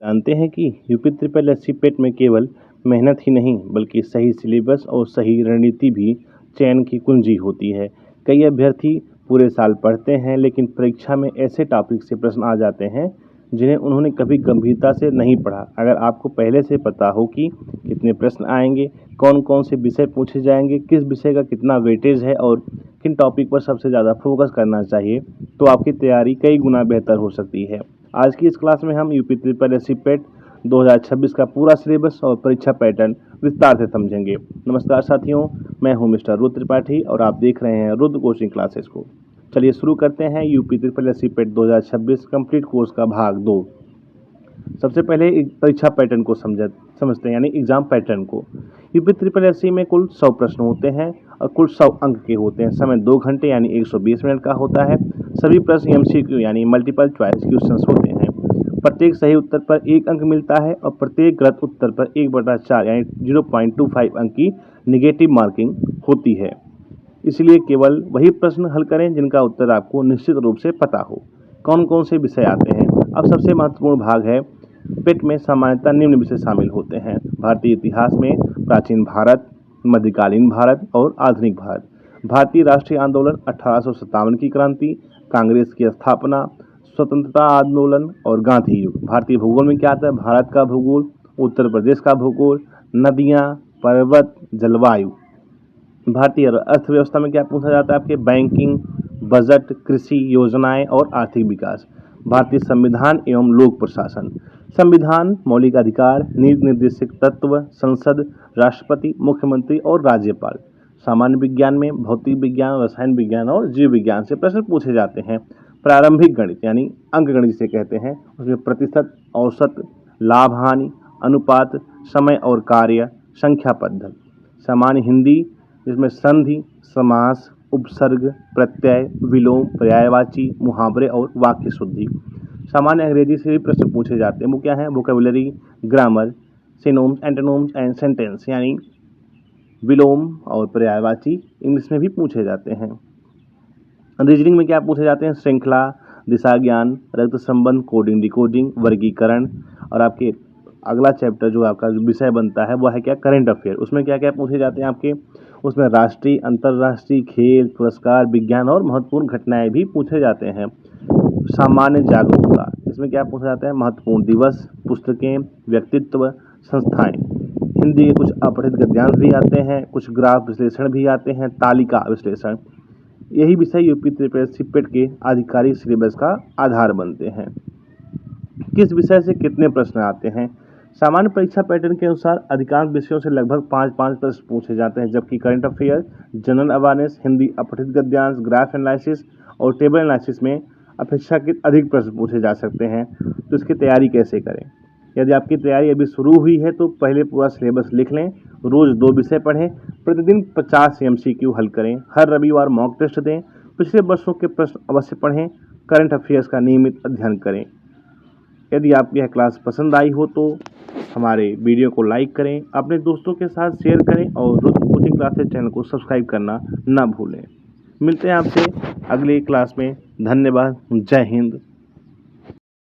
जानते हैं कि यूपी ट्रिपल एससी पेट में केवल मेहनत ही नहीं बल्कि सही सिलेबस और सही रणनीति भी चयन की कुंजी होती है। कई अभ्यर्थी पूरे साल पढ़ते हैं लेकिन परीक्षा में ऐसे टॉपिक से प्रश्न आ जाते हैं जिन्हें उन्होंने कभी गंभीरता से नहीं पढ़ा। अगर आपको पहले से पता हो कि कितने प्रश्न आएंगे, कौन कौन से विषय पूछे जाएंगे, किस विषय का कितना वेटेज है और किन टॉपिक पर सबसे ज़्यादा फोकस करना चाहिए, तो आपकी तैयारी कई गुना बेहतर हो सकती है। आज की इस क्लास में हम यूपी ट्रिपल एससी पेट 2026 का पूरा सिलेबस और परीक्षा पैटर्न विस्तार से समझेंगे। नमस्कार साथियों, मैं हूं मिस्टर रुद्र त्रिपाठी और आप देख रहे हैं रुद्र कोचिंग क्लासेस को। चलिए शुरू करते हैं यूपी ट्रिपल एससी पेट 2026 कंप्लीट कोर्स का भाग 2। सबसे पहले परीक्षा पैटर्न को समझते हैं, यानी एग्जाम पैटर्न को। यूपी ट्रिपल एससी में कुल 100 प्रश्न होते हैं और कुल 100 अंक के होते हैं। समय 2 घंटे यानी 120 मिनट का होता है। सभी प्रश्न एमसीक्यू यानी मल्टीपल चॉइस क्वेश्चंस होते हैं। प्रत्येक सही उत्तर पर 1 अंक मिलता है और प्रत्येक गलत उत्तर पर 1/4 यानी 0.25 अंक की निगेटिव मार्किंग होती है। इसलिए केवल वही प्रश्न हल करें जिनका उत्तर आपको निश्चित रूप से पता हो। कौन कौन से विषय आते हैं? अब सबसे महत्वपूर्ण भाग है, पेट में सामान्यतः निम्न विषय शामिल होते हैं: भारतीय इतिहास में प्राचीन भारत, मध्यकालीन भारत और आधुनिक भारत, भारतीय राष्ट्रीय आंदोलन 1857 की क्रांति, कांग्रेस की स्थापना, स्वतंत्रता आंदोलन और गांधी युग। भारतीय भूगोल में क्या आता है? भारत का भूगोल, उत्तर प्रदेश का भूगोल, नदियां, पर्वत, जलवायु। भारतीय अर्थव्यवस्था में क्या पूछा जाता है? आपके बैंकिंग, बजट, कृषि योजनाएं और आर्थिक विकास। भारतीय संविधान एवं लोक प्रशासन। संविधान, मौलिक अधिकार, नीति निर्देशक तत्व, संसद, राष्ट्रपति, मुख्यमंत्री और राज्यपाल। सामान्य विज्ञान में भौतिक विज्ञान, रसायन विज्ञान और जीव विज्ञान से प्रश्न पूछे जाते हैं। प्रारंभिक गणित यानी अंक गणित जिसे कहते हैं, उसमें प्रतिशत, औसत, लाभ हानि, अनुपात, समय और कार्य, संख्या पद्धति। सामान्य हिंदी, जिसमें संधि, समास, उपसर्ग, प्रत्यय, विलोम, पर्यायवाची, मुहावरे और वाक्य शुद्धि। सामान्य अंग्रेजी से भी प्रश्न पूछे जाते हैं। वो क्या है? Vocabulary, grammar, synonyms, antonyms and sentence यानी विलोम और पर्यायवाची इंग्लिश में भी पूछे जाते हैं। रीजनिंग में क्या पूछे जाते हैं? श्रृंखला, दिशा ज्ञान, रक्त संबंध, कोडिंग डिकोडिंग, वर्गीकरण। और आपके अगला चैप्टर जो आपका विषय बनता है वो है क्या? Current affair. उसमें क्या क्या पूछे जाते हैं आपके? उसमें राष्ट्रीय, अंतर्राष्ट्रीय, खेल, पुरस्कार, विज्ञान और महत्वपूर्ण घटनाएं भी पूछे जाते हैं। सामान्य जागरूकता, इसमें क्या पूछा जाता है? महत्वपूर्ण दिवस, पुस्तकें, व्यक्तित्व, संस्थाएं। हिंदी के कुछ अपठित गद्यांश भी आते हैं, कुछ ग्राफ विश्लेषण भी आते हैं, तालिका विश्लेषण। यही विषय यूपी ट्रिपल एससी पेट के आधिकारिक सिलेबस का आधार बनते हैं। किस विषय से कितने प्रश्न आते हैं? सामान्य परीक्षा पैटर्न के अनुसार अधिकांश विषयों से लगभग 5 प्रश्न पूछे जाते हैं, जबकि current affair, general awareness, Hindi अपठित गद्यांश, ग्राफ एनालिसिस और टेबल एनालिसिस में अपेक्षाकृत अधिक प्रश्न पूछे जा सकते हैं। तो इसकी तैयारी कैसे करें? यदि आपकी तैयारी अभी शुरू हुई है तो पहले पूरा सिलेबस लिख लें, रोज 2 विषय पढ़ें, प्रतिदिन 50 एमसीक्यू हल करें, हर रविवार मॉक टेस्ट दें, पिछले वर्षों के प्रश्न अवश्य पढ़ें, करंट अफेयर्स का नियमित अध्ययन करें। यदि आपकी यह क्लास पसंद आई हो तो हमारे वीडियो को लाइक करें, अपने दोस्तों के साथ शेयर करें और रुद्र कोचिंग क्लासेस चैनल को सब्सक्राइब करना ना भूलें। मिलते हैं आपसे अगली क्लास में। धन्यवाद। जय हिंद।